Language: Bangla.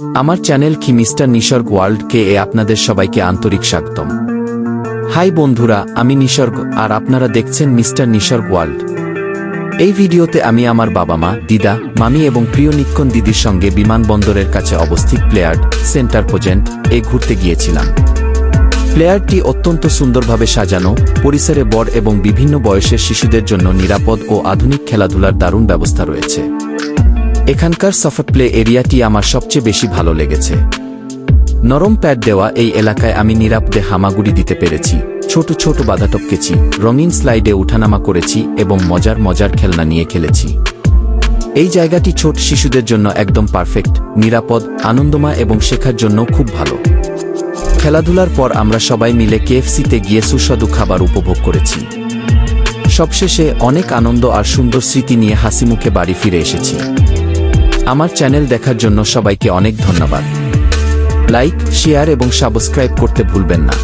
আমার চ্যানেল কি মিস্টার নিসর্গ ওয়ার্ল্ড কে আপনাদের সবাইকে আন্তরিক স্বাগতম। হাই বন্ধুরা, আমি নিসর্গ আর আপনারা দেখছেন মিস্টার নিসর্গ ওয়ার্ল্ড। এই ভিডিওতে আমি আমার বাবা মা, দিদা, মামি এবং প্রিয় নিক্ষণ দিদির সঙ্গে বিমানবন্দরের কাছে অবস্থিত প্লেয়ার্ড সেন্টার প্রজেন্ট এ ঘুরতে গিয়েছিলাম। প্লেয়ার্ডটি অত্যন্ত সুন্দরভাবে সাজানো, পরিসরে বড় এবং বিভিন্ন বয়সের শিশুদের জন্য নিরাপদ ও আধুনিক খেলাধুলার দারুণ ব্যবস্থা রয়েছে। এখানকার সফট প্লে এরিয়াটি আমার সবচেয়ে বেশি ভালো লেগেছে। নরম প্যাড দেওয়া এই এলাকায় আমি নিরাপদে হামাগুড়ি দিতে পেরেছি, ছোট ছোট বাধা টপকেছি, রঙিন স্লাইডে উঠানামা করেছি এবং মজার খেলনা নিয়ে খেলেছি। এই জায়গাটি ছোট শিশুদের জন্য একদম পারফেক্ট, নিরাপদ, আনন্দময় এবং শেখার জন্য খুব ভালো। খেলাধুলার পর আমরা সবাই মিলে কেএফসিতে গিয়ে সুস্বাদু খাবার উপভোগ করেছি। সবশেষে অনেক আনন্দ আর সুন্দর স্মৃতি নিয়ে হাসিমুখে বাড়ি ফিরে এসেছি। আমার চ্যানেল দেখার জন্য সবাইকে অনেক ধন্যবাদ। লাইক, শেয়ার এবং সাবস্ক্রাইব করতে ভুলবেন না।